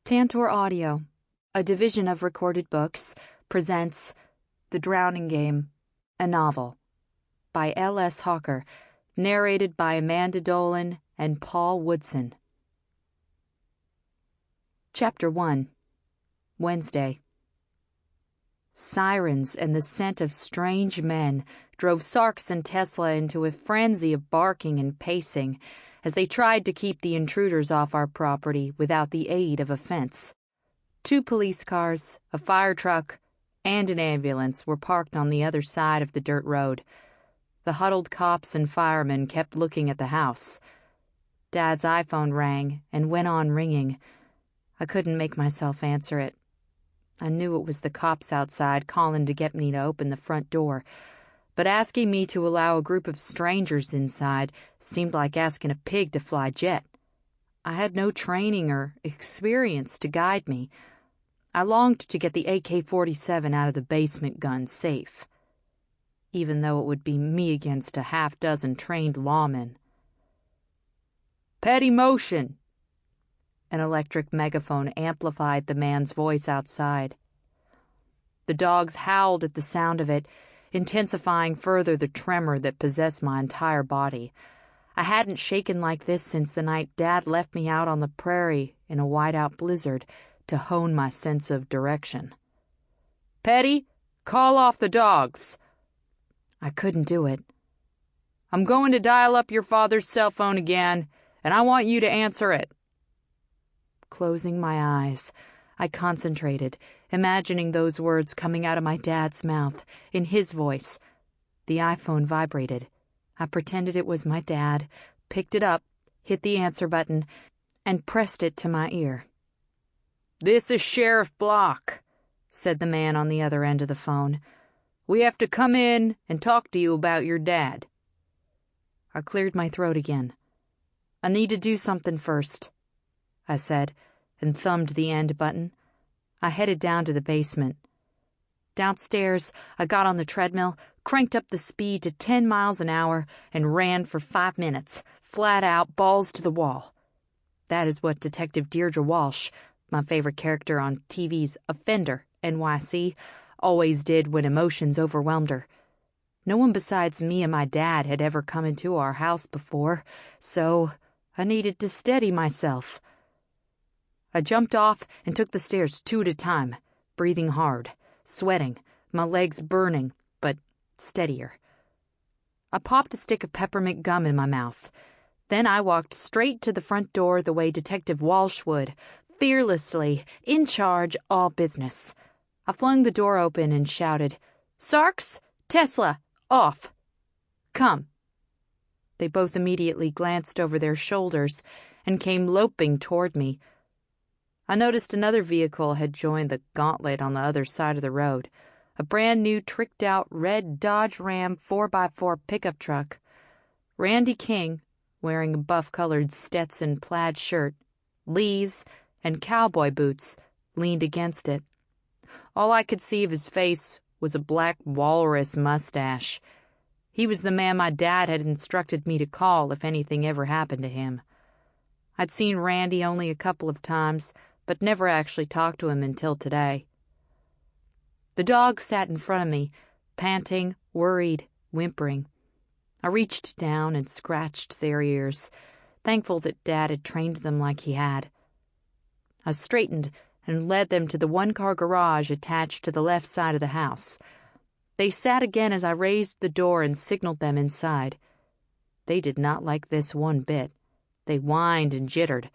Tantor Audio, a division of Recorded Books, presents The Drowning Game, a novel, by L.S. Hawker, narrated by Amanda Dolan and Paul Woodson. Chapter 1. Wednesday. Sirens and the scent of strange men drove Sarks and Tesla into a frenzy of barking and pacing as they tried to keep the intruders off our property without the aid of a fence. 2 police cars, a fire truck, and an ambulance were parked on the other side of the dirt road. The huddled cops and firemen kept looking at the house. Dad's iPhone rang and went on ringing. I couldn't make myself answer it. I knew it was the cops outside calling to get me to open the front door, but asking me to allow a group of strangers inside seemed like asking a pig to fly jet. I had no training or experience to guide me. I longed to get the AK-47 out of the basement gun safe, even though it would be me against a half-dozen trained lawmen. "Petty Moshen!" An electric megaphone amplified the man's voice outside. The dogs howled at the sound of it, intensifying further the tremor that possessed my entire body. I hadn't shaken like this since the night Dad left me out on the prairie in a whiteout blizzard to hone my sense of direction. "Petty, call off the dogs." I couldn't do it. "I'm going to dial up your father's cell phone again, and I want you to answer it." Closing my eyes, I concentrated, imagining those words coming out of my dad's mouth, in his voice. The iPhone vibrated. I pretended it was my dad, picked it up, hit the answer button, and pressed it to my ear. "This is Sheriff Block," said the man on the other end of the phone. "We have to come in and talk to you about your dad." I cleared my throat again. "I need to do something first," I said, and thumbed the end button. I headed down to the basement. Downstairs, I got on the treadmill, cranked up the speed to 10 miles an hour, and ran for 5 minutes, flat out, balls to the wall. That is what Detective Deirdre Walsh, my favorite character on TV's Offender, NYC, always did when emotions overwhelmed her. No one besides me and my dad had ever come into our house before, so I needed to steady myself. I jumped off and took the stairs 2 at a time, breathing hard, sweating, my legs burning, but steadier. I popped a stick of peppermint gum in my mouth. Then I walked straight to the front door the way Detective Walsh would, fearlessly, in charge, all business. I flung the door open and shouted, "Sarks, Tesla, off. Come." They both immediately glanced over their shoulders and came loping toward me. I noticed another vehicle had joined the gauntlet on the other side of the road, a brand-new tricked-out red Dodge Ram 4x4 pickup truck. Randy King, wearing a buff-colored Stetson plaid shirt, Lee's, and cowboy boots, leaned against it. All I could see of his face was a black walrus mustache. He was the man my dad had instructed me to call if anything ever happened to him. I'd seen Randy only a couple of times, but never actually talked to him until today. The dogs sat in front of me, panting, worried, whimpering. I reached down and scratched their ears, thankful that Dad had trained them like he had. I straightened and led them to the 1-car garage attached to the left side of the house. They sat again as I raised the door and signaled them inside. They did not like this one bit. They whined and jittered,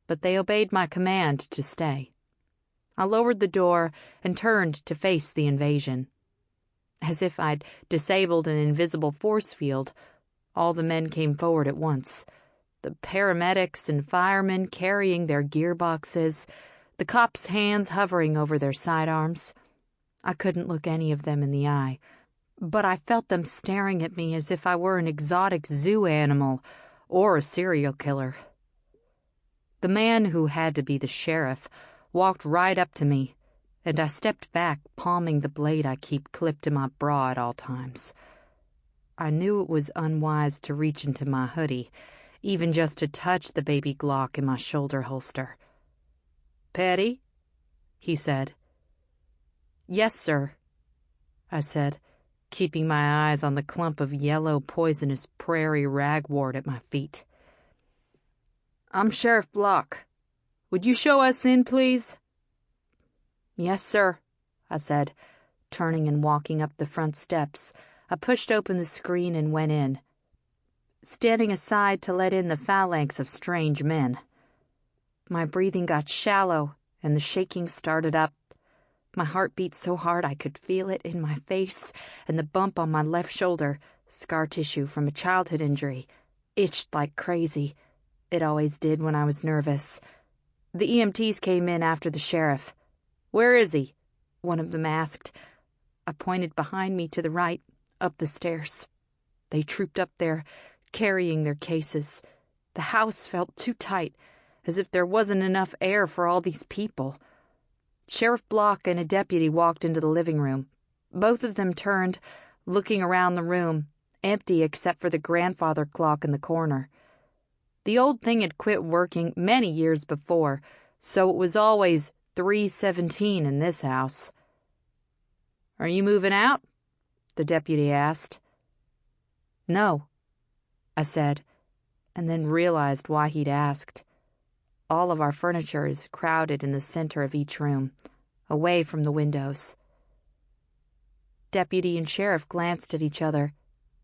but they obeyed my command to stay. I lowered the door and turned to face the invasion. As if I'd disabled an invisible force field, all the men came forward at once. The paramedics and firemen carrying their gearboxes, the cops' hands hovering over their sidearms. I couldn't look any of them in the eye, but I felt them staring at me as if I were an exotic zoo animal or a serial killer. The man who had to be the sheriff walked right up to me, and I stepped back, palming the blade I keep clipped to my bra at all times. I knew it was unwise to reach into my hoodie, even just to touch the baby Glock in my shoulder holster. "Petty?" he said. "Yes, sir," I said, keeping my eyes on the clump of yellow, poisonous prairie ragwort at my feet. "I'm Sheriff Block. Would you show us in, please?" "Yes, sir," I said, turning and walking up the front steps. I pushed open the screen and went in, standing aside to let in the phalanx of strange men. My breathing got shallow, and the shaking started up. My heart beat so hard I could feel it in my face, and the bump on my left shoulder, scar tissue from a childhood injury, itched like crazy. It always did when I was nervous. The EMTs came in after the sheriff. "Where is he?" one of them asked. I pointed behind me to the right, up the stairs. They trooped up there, carrying their cases. The house felt too tight, as if there wasn't enough air for all these people. Sheriff Block and a deputy walked into the living room. Both of them turned, looking around the room, empty except for the grandfather clock in the corner. The old thing had quit working many years before, so it was always 3:17 in this house. "Are you moving out?" the deputy asked. "No," I said, and then realized why he'd asked. All of our furniture is crowded in the center of each room, away from the windows. Deputy and sheriff glanced at each other.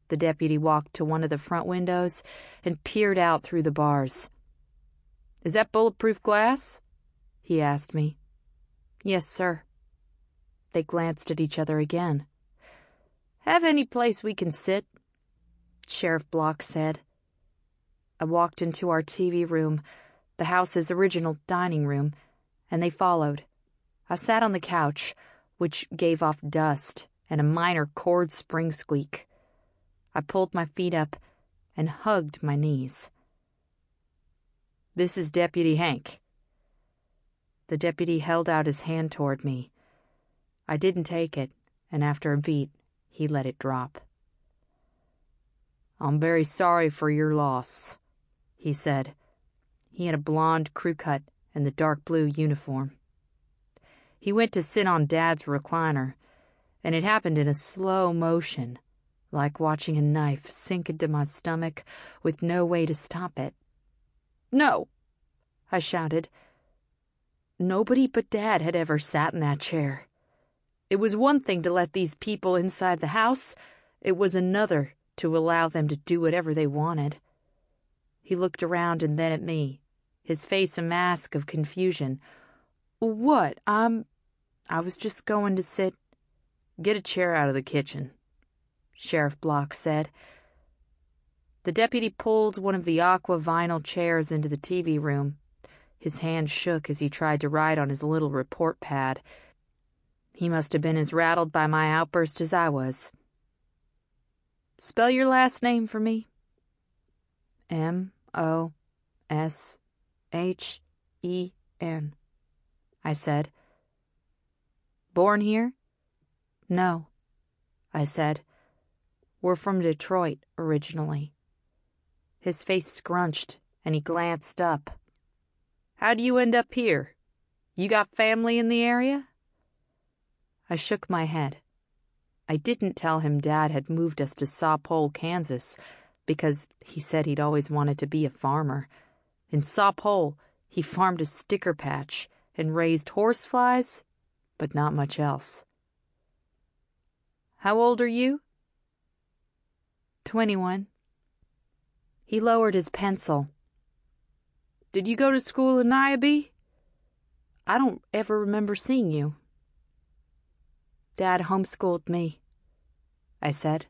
The deputy walked to one of the front windows and peered out through the bars. "Is that bulletproof glass?" he asked me. "Yes, sir." They glanced at each other again. "Have any place we can sit?" Sheriff Block said. I walked into our TV room, the house's original dining room, and they followed. I sat on the couch, which gave off dust and a minor cord spring squeak. I pulled my feet up and hugged my knees. "This is Deputy Hank." The deputy held out his hand toward me. I didn't take it, and after a beat, he let it drop. "I'm very sorry for your loss," he said. He had a blonde crew cut and the dark blue uniform. He went to sit on Dad's recliner, and it happened in a slow motion, like watching a knife sink into my stomach with no way to stop it. "No!" I shouted. Nobody but Dad had ever sat in that chair. It was one thing to let these people inside the house. It was another to allow them to do whatever they wanted. He looked around and then at me, his face a mask of confusion. "What? I was just going to sit—" "Get a chair out of the kitchen," Sheriff Block said. The deputy pulled one of the aqua vinyl chairs into the TV room. His hand shook as he tried to write on his little report pad. He must have been as rattled by my outburst as I was. "Spell your last name for me." "Moshen," I said. "Born here?" "No," I said. "We're from Detroit originally." His face scrunched, and he glanced up. "How do you end up here? You got family in the area?" I shook my head. I didn't tell him Dad had moved us to Saw Pole, Kansas, because he said he'd always wanted to be a farmer. In Saw Pole, he farmed a sticker patch and raised horseflies, but not much else. "How old are you?" 21. He lowered his pencil. "Did you go to school in Niabe?" "I don't ever remember seeing you." "Dad homeschooled me," I said.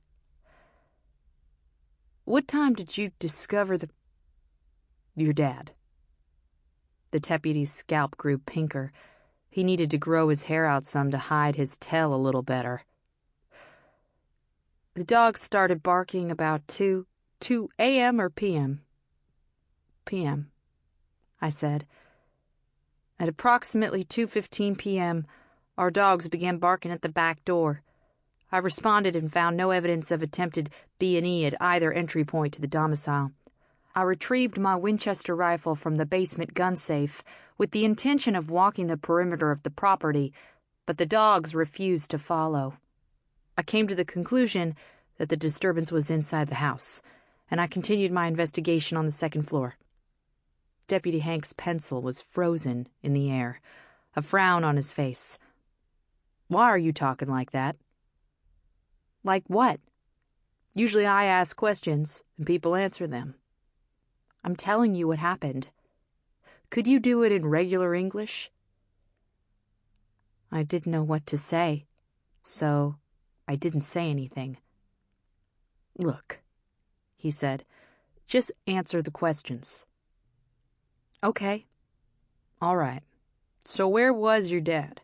"What time did you discover your dad?" The deputy's scalp grew pinker. He needed to grow his hair out some to hide his tail a little better. "The dog started barking about 2 a.m. or p.m.? "p.m., I said. At approximately 2:15 p.m., our dogs began barking at the back door. I responded and found no evidence of attempted B&E at either entry point to the domicile. I retrieved my Winchester rifle from the basement gun safe with the intention of walking the perimeter of the property, but the dogs refused to follow. I came to the conclusion that the disturbance was inside the house, and I continued my investigation on the second floor. Deputy Hank's pencil was frozen in the air, a frown on his face. "Why are you talking like that?" "Like what?" "Usually I ask questions, and people answer them." "I'm telling you what happened. Could you do it in regular English?" I didn't know what to say, so I didn't say anything. "Look," he said, "just answer the questions." "Okay. All right. So where was your dad?"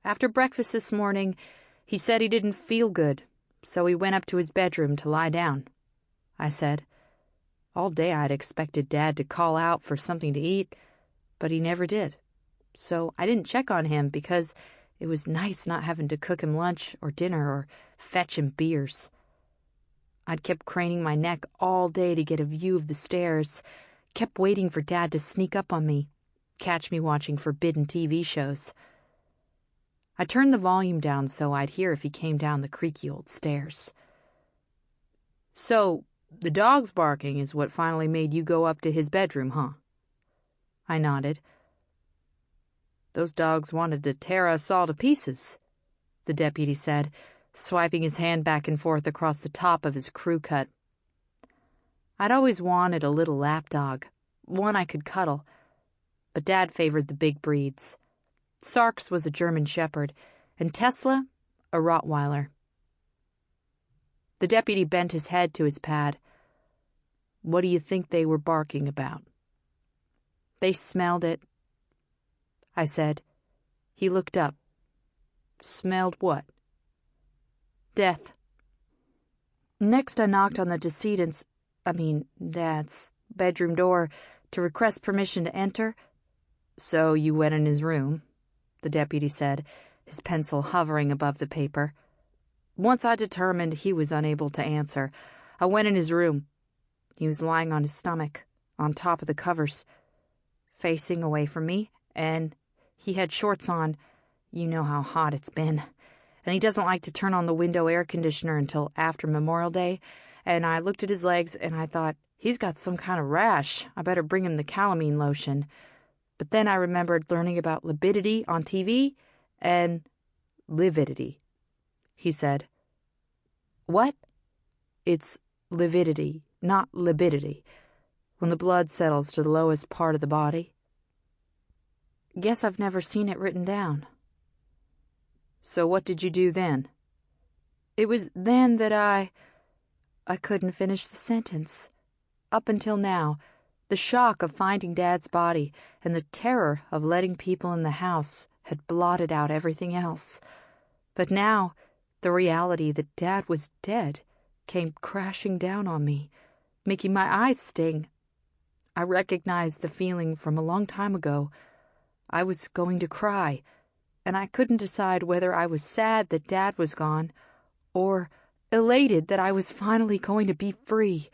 "After breakfast this morning, he said he didn't feel good, so he went up to his bedroom to lie down," I said. All day I'd expected Dad to call out for something to eat, but he never did. So I didn't check on him because it was nice not having to cook him lunch or dinner or fetch him beers. I'd kept craning my neck all day to get a view of the stairs, kept waiting for Dad to sneak up on me, catch me watching forbidden TV shows. I turned the volume down so I'd hear if he came down the creaky old stairs. "So, the dog's barking is what finally made you go up to his bedroom, huh?" I nodded. "Those dogs wanted to tear us all to pieces," the deputy said, swiping his hand back and forth across the top of his crew cut. I'd always wanted a little lapdog, one I could cuddle, but Dad favored the big breeds. Sarks was a German Shepherd, and Tesla a Rottweiler. The deputy bent his head to his pad. "What do you think they were barking about?" "They smelled it," I said. He looked up. "Smelled what?" "Death." Next I knocked on the Dad's bedroom door to request permission to enter. "So you went in his room," the deputy said, his pencil hovering above the paper. Once I determined he was unable to answer, I went in his room. He was lying on his stomach, on top of the covers, facing away from me, and he had shorts on. You know how hot it's been. And he doesn't like to turn on the window air conditioner until after Memorial Day, and I looked at his legs and I thought, he's got some kind of rash. I better bring him the calamine lotion. But then I remembered learning about libidity on TV and lividity. He said, "What?" "It's lividity, not libidity, when the blood settles to the lowest part of the body." "Guess I've never seen it written down." "So what did you do then?" "It was then that I couldn't finish the sentence. Up until now, the shock of finding Dad's body and the terror of letting people in the house had blotted out everything else. But now, the reality that Dad was dead came crashing down on me, making my eyes sting. I recognized the feeling from a long time ago. I was going to cry, and I couldn't decide whether I was sad that Dad was gone or elated that I was finally going to be free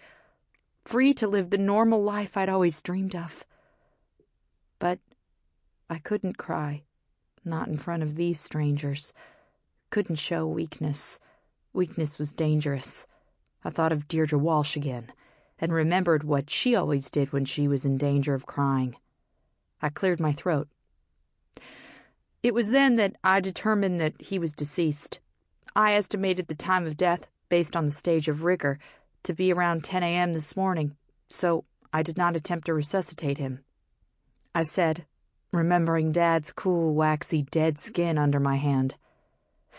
to live the normal life I'd always dreamed of. But I couldn't cry, not in front of these strangers. Couldn't show weakness. Weakness was dangerous. I thought of Deirdre Walsh again, and remembered what she always did when she was in danger of crying. I cleared my throat. "It was then that I determined that he was deceased. I estimated the time of death, based on the stage of rigor, to be around 10 a.m. this morning, so I did not attempt to resuscitate him," I said, remembering Dad's cool, waxy, dead skin under my hand.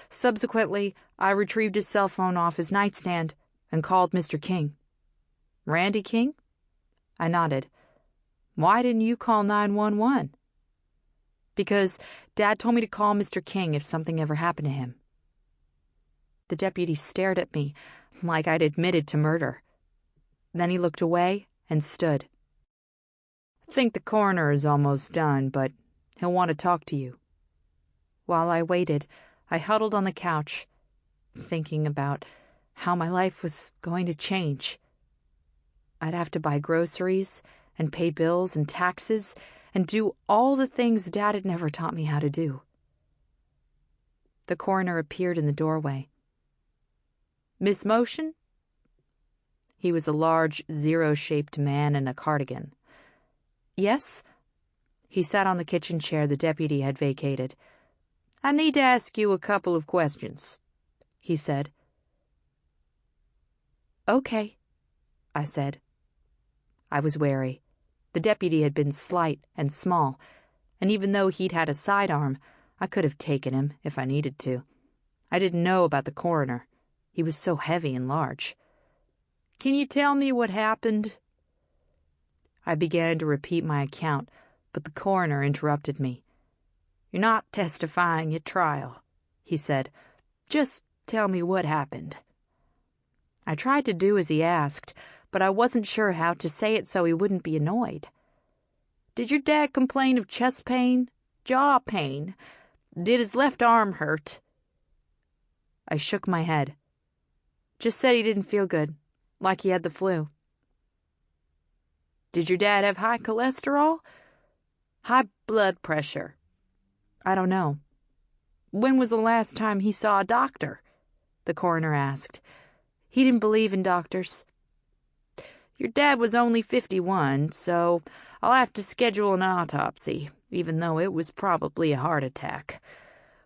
"Subsequently, I retrieved his cell phone off his nightstand and called Mr. King." "Randy King?" I nodded. "Why didn't you call 911? "Because Dad told me to call Mr. King if something ever happened to him." The deputy stared at me like I'd admitted to murder. Then he looked away and stood. "I think the coroner is almost done, but he'll want to talk to you." While I waited, I huddled on the couch, thinking about how my life was going to change. I'd have to buy groceries and pay bills and taxes and do all the things Dad had never taught me how to do. The coroner appeared in the doorway. "Miss Moshen?" He was a large, zero-shaped man in a cardigan. "Yes?" He sat on the kitchen chair the deputy had vacated. "I need to ask you a couple of questions," he said. "Okay," I said. I was wary. The deputy had been slight and small, and even though he'd had a sidearm, I could have taken him if I needed to. I didn't know about the coroner. He was so heavy and large. "Can you tell me what happened?" I began to repeat my account, but the coroner interrupted me. "You're not testifying at trial," he said. "Just tell me what happened." I tried to do as he asked, but I wasn't sure how to say it so he wouldn't be annoyed. "Did your dad complain of chest pain, jaw pain? Did his left arm hurt?" I shook my head. "Just said he didn't feel good, like he had the flu." "Did your dad have high cholesterol? High blood pressure?" "I don't know." "When was the last time he saw a doctor?" the coroner asked. He didn't believe in doctors. "Your dad was only 51, so I'll have to schedule an autopsy, even though it was probably a heart attack.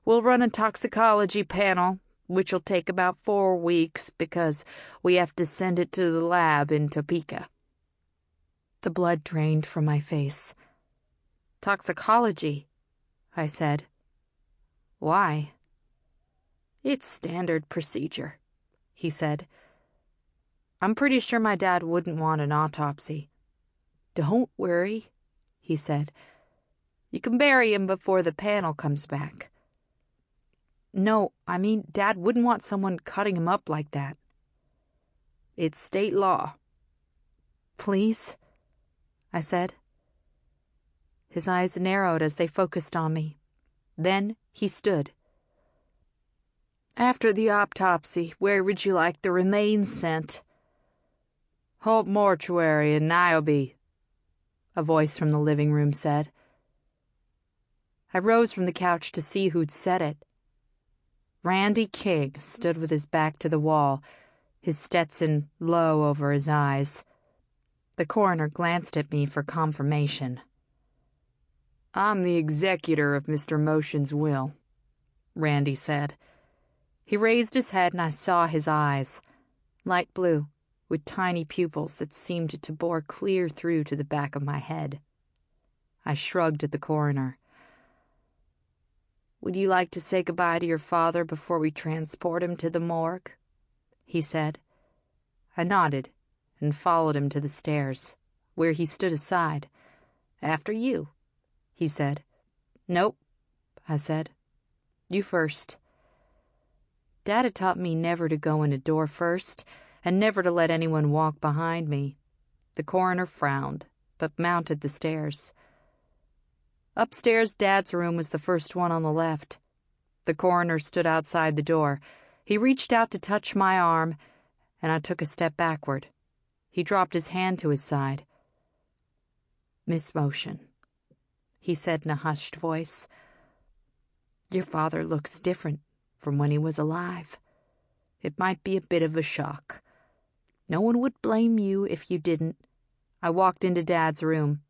We'll run a toxicology panel, which'll take about 4 weeks because we have to send it to the lab in Topeka." The blood drained from my face. "Toxicology?" I said. "Why?" "It's standard procedure," he said. "I'm pretty sure my dad wouldn't want an autopsy." "Don't worry," he said. "You can bury him before the panel comes back." "No, I mean Dad wouldn't want someone cutting him up like that." "It's state law." "Please?" I said. His eyes narrowed as they focused on me. Then he stood. "After the autopsy, where would you like the remains sent?" "Holt Mortuary in Niobe," a voice from the living room said. I rose from the couch to see who'd said it. Randy King stood with his back to the wall, his Stetson low over his eyes. The coroner glanced at me for confirmation. "I'm the executor of Mr. Moshen's will," Randy said. He raised his head and I saw his eyes, light blue, with tiny pupils that seemed to bore clear through to the back of my head. I shrugged at the coroner. "Would you like to say goodbye to your father before we transport him to the morgue?" he said. I nodded and followed him to the stairs, where he stood aside. "After you," he said. "Nope," I said. "You first." Dad had taught me never to go in a door first, and never to let anyone walk behind me. The coroner frowned, but mounted the stairs. Upstairs, Dad's room was the first one on the left. The coroner stood outside the door. He reached out to touch my arm, and I took a step backward. He dropped his hand to his side. "Miss Moshen," he said in a hushed voice, "your father looks different from when he was alive. It might be a bit of a shock. No one would blame you if you didn't." I walked into Dad's room,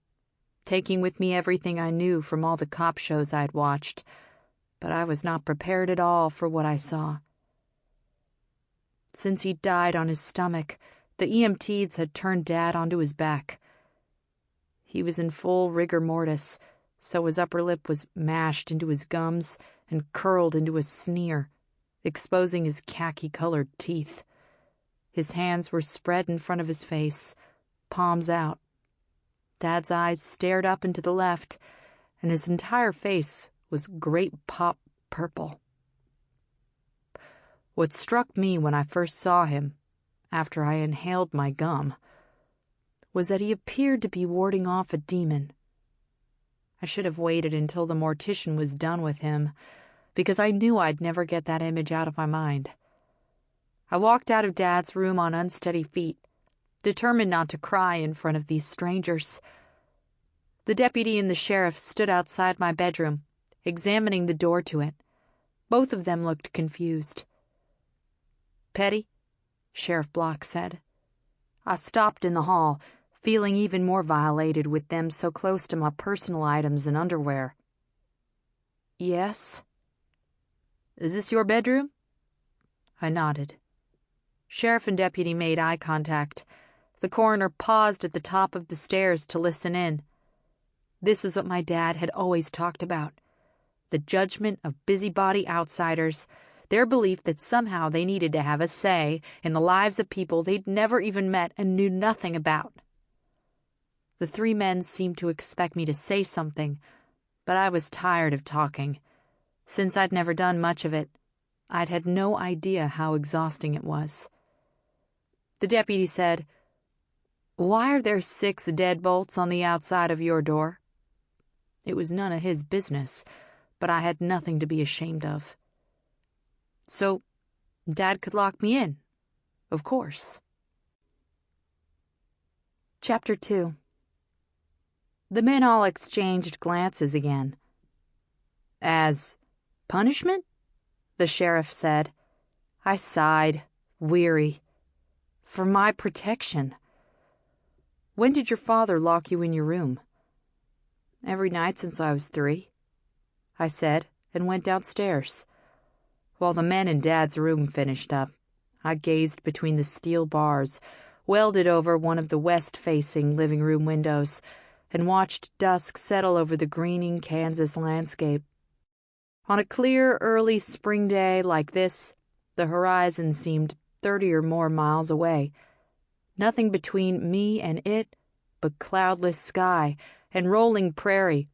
taking with me everything I knew from all the cop shows I'd watched, but I was not prepared at all for what I saw. Since he died on his stomach, the EMTs had turned Dad onto his back. He was in full rigor mortis, so his upper lip was mashed into his gums and curled into a sneer, exposing his khaki-colored teeth. His hands were spread in front of his face, palms out. Dad's eyes stared up and to the left, and his entire face was grape pop purple. What struck me when I first saw him, after I inhaled my gum, was that he appeared to be warding off a demon. I should have waited until the mortician was done with him, because I knew I'd never get that image out of my mind. I walked out of Dad's room on unsteady feet, determined not to cry in front of these strangers. The deputy and the sheriff stood outside my bedroom, examining the door to it. Both of them looked confused. "Petty?" Sheriff Block said. I stopped in the hall, feeling even more violated with them so close to my personal items and underwear. "Yes." "Is this your bedroom?" I nodded. Sheriff and deputy made eye contact. The coroner paused at the top of the stairs to listen in. This is what my dad had always talked about. The judgment of busybody outsiders, their belief that somehow they needed to have a say in the lives of people they'd never even met and knew nothing about. The three men seemed to expect me to say something, but I was tired of talking. Since I'd never done much of it, I'd had no idea how exhausting it was. The deputy said, "Why are there 6 deadbolts on the outside of your door?" It was none of his business, but I had nothing to be ashamed of. "So, Dad could lock me in, of course." Chapter 2. The men all exchanged glances again. "As punishment?" the sheriff said. I sighed, weary. "For my protection." "When did your father lock you in your room?" "Every night since I was 3, I said, and went downstairs. While the men in Dad's room finished up, I gazed between the steel bars, welded over one of the west-facing living room windows, and watched dusk settle over the greening Kansas landscape. On a clear, early spring day like this, the horizon seemed 30 or more miles away. Nothing between me and it but cloudless sky and rolling prairie,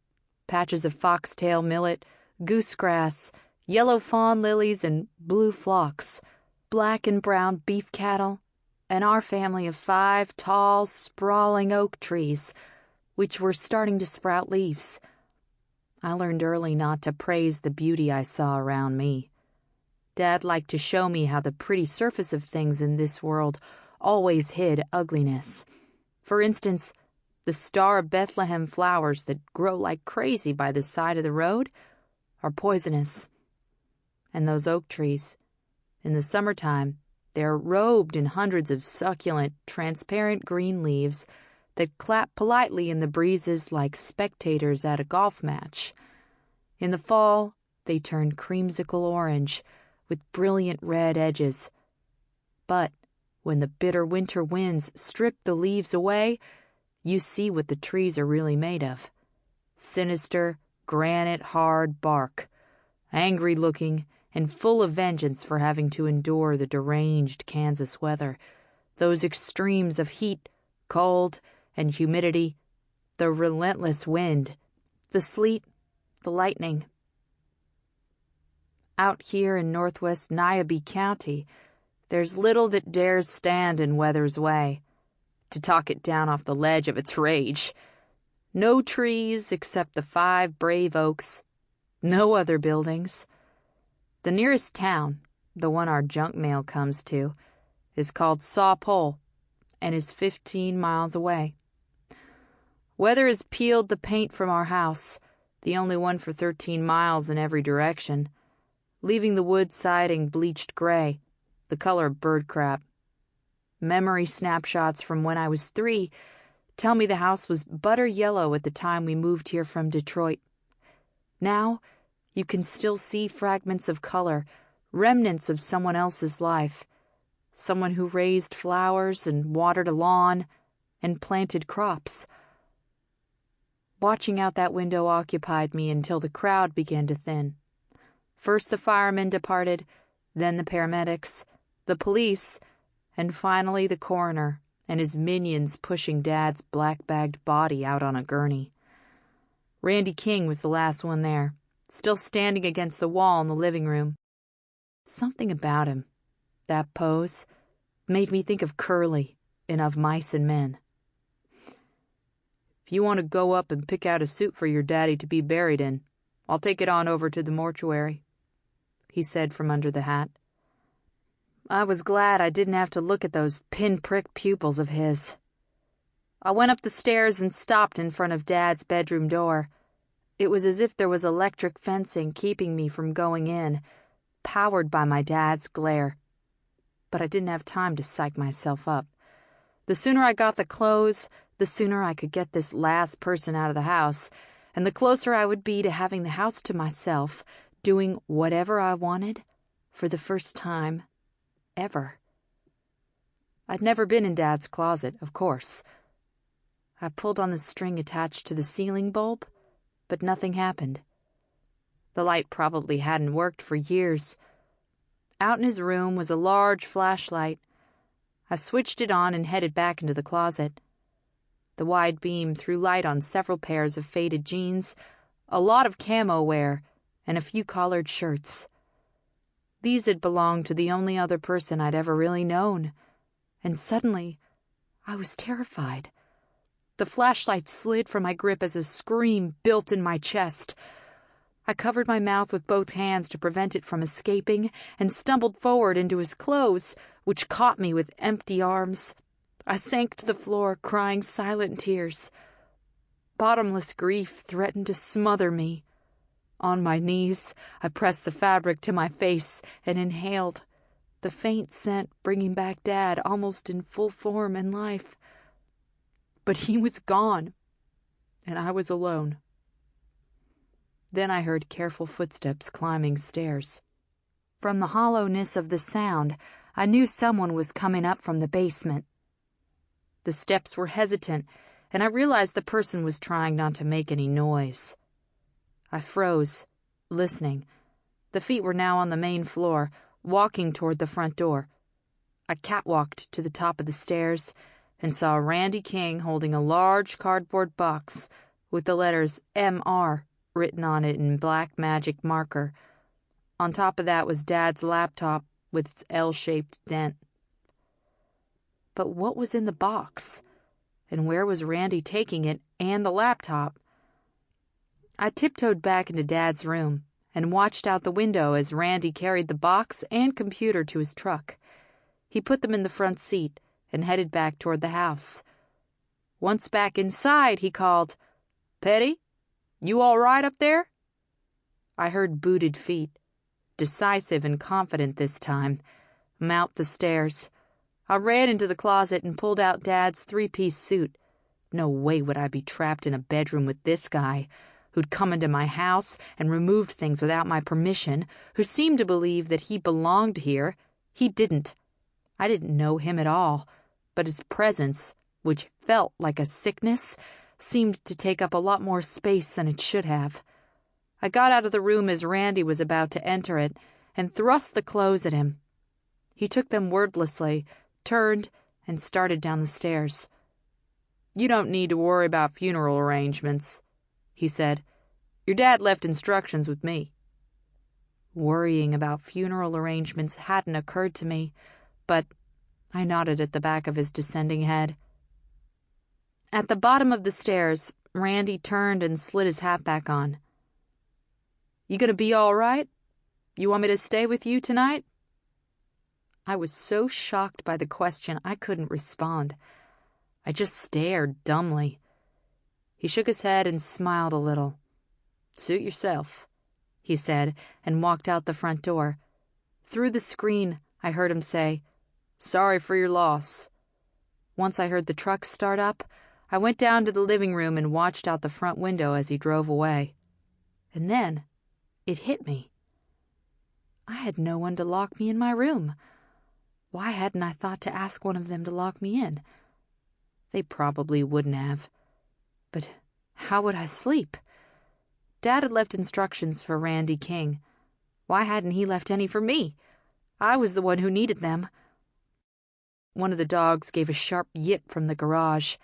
patches of foxtail millet, goosegrass, yellow fawn lilies and blue phlox, black and brown beef cattle, and our family of 5 tall, sprawling oak trees, which were starting to sprout leaves. I learned early not to praise the beauty I saw around me. Dad liked to show me how the pretty surface of things in this world always hid ugliness. For instance, the Star of Bethlehem flowers that grow like crazy by the side of the road are poisonous. And those oak trees, in the summertime, they're robed in hundreds of succulent, transparent green leaves that clap politely in the breezes like spectators at a golf match. In the fall, they turn creamsicle orange with brilliant red edges. But when the bitter winter winds strip the leaves away, you see what the trees are really made of. Sinister, granite-hard bark, angry-looking and full of vengeance for having to endure the deranged Kansas weather, those extremes of heat, cold, and humidity, the relentless wind, the sleet, the lightning. Out here in northwest Nyebe County, there's little that dares stand in weather's way, to talk it down off the ledge of its rage. No trees except the 5 brave oaks, no other buildings. The nearest town, the one our junk mail comes to, is called Saw Pole and is 15 miles away. Weather has peeled the paint from our house, the only one for 13 miles in every direction, leaving the wood siding bleached gray, the color of bird crap. Memory snapshots from when I was 3 tell me the house was butter yellow at the time we moved here from Detroit. Now, you can still see fragments of color, remnants of someone else's life, someone who raised flowers and watered a lawn and planted crops. Watching out that window occupied me until the crowd began to thin. First the firemen departed, then the paramedics, the police, and finally the coroner and his minions pushing Dad's black-bagged body out on a gurney. Randy King was the last one there, still standing against the wall in the living room. Something about him, that pose, made me think of Curly and of Mice and Men. "If you want to go up and pick out a suit for your daddy to be buried in, I'll take it on over to the mortuary," he said from under the hat. I was glad I didn't have to look at those pinprick pupils of his. I went up the stairs and stopped in front of Dad's bedroom door. It was as if there was electric fencing keeping me from going in, powered by my dad's glare. But I didn't have time to psych myself up. The sooner I got the clothes, the sooner I could get this last person out of the house, and the closer I would be to having the house to myself, doing whatever I wanted for the first time ever. I'd never been in Dad's closet, of course. I pulled on the string attached to the ceiling bulb, but nothing happened. The light probably hadn't worked for years. Out in his room was a large flashlight. I switched it on and headed back into the closet. The wide beam threw light on several pairs of faded jeans, a lot of camo wear, and a few collared shirts. These had belonged to the only other person I'd ever really known, and suddenly I was terrified. The flashlight slid from my grip as a scream built in my chest. I covered my mouth with both hands to prevent it from escaping and stumbled forward into his clothes, which caught me with empty arms. I sank to the floor, crying silent tears. Bottomless grief threatened to smother me. On my knees, I pressed the fabric to my face and inhaled, the faint scent bringing back Dad almost in full form and life. But he was gone, and I was alone. Then I heard careful footsteps climbing stairs. From the hollowness of the sound, I knew someone was coming up from the basement. The steps were hesitant, and I realized the person was trying not to make any noise. I froze, listening. The feet were now on the main floor, walking toward the front door. I catwalked to the top of the stairs and saw Randy King holding a large cardboard box with the letters M.R. written on it in black magic marker. On top of that was Dad's laptop with its L-shaped dent. But what was in the box? And where was Randy taking it and the laptop? I tiptoed back into Dad's room and watched out the window as Randy carried the box and computer to his truck. He put them in the front seat and headed back toward the house. Once back inside, he called, "Petty, you all right up there?" I heard booted feet, decisive and confident this time, mount the stairs. I ran into the closet and pulled out Dad's three-piece suit. No way would I be trapped in a bedroom with this guy, who'd come into my house and removed things without my permission, who seemed to believe that he belonged here. He didn't. I didn't know him at all, but his presence, which felt like a sickness, seemed to take up a lot more space than it should have. I got out of the room as Randy was about to enter it and thrust the clothes at him. He took them wordlessly, turned, and started down the stairs. "You don't need to worry about funeral arrangements," he said. "Your dad left instructions with me." Worrying about funeral arrangements hadn't occurred to me, but I nodded at the back of his descending head. At the bottom of the stairs, Randy turned and slid his hat back on. "You gonna be all right? You want me to stay with you tonight?" I was so shocked by the question I couldn't respond. I just stared dumbly. He shook his head and smiled a little. "Suit yourself," he said, and walked out the front door. Through the screen, I heard him say, "Sorry for your loss." Once I heard the truck start up, I went down to the living room and watched out the front window as he drove away. And then it hit me. I had no one to lock me in my room. Why hadn't I thought to ask one of them to lock me in? They probably wouldn't have. But how would I sleep? Dad had left instructions for Randy King. Why hadn't he left any for me? I was the one who needed them. One of the dogs gave a sharp yip from the garage.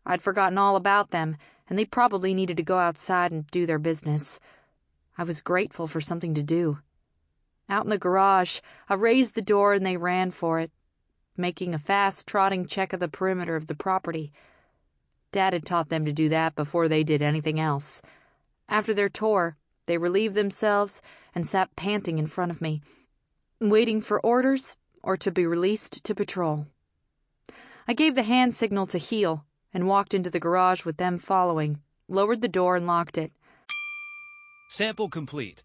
I'd forgotten all about them, and they probably needed to go outside and do their business. I was grateful for something to do. Out in the garage, I raised the door and they ran for it, making a fast trotting check of the perimeter of the property. Dad had taught them to do that before they did anything else. After their tour, they relieved themselves and sat panting in front of me, waiting for orders or to be released to patrol. I gave the hand signal to heel and walked into the garage with them following, lowered the door and locked it. Sample complete.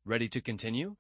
Ready to continue?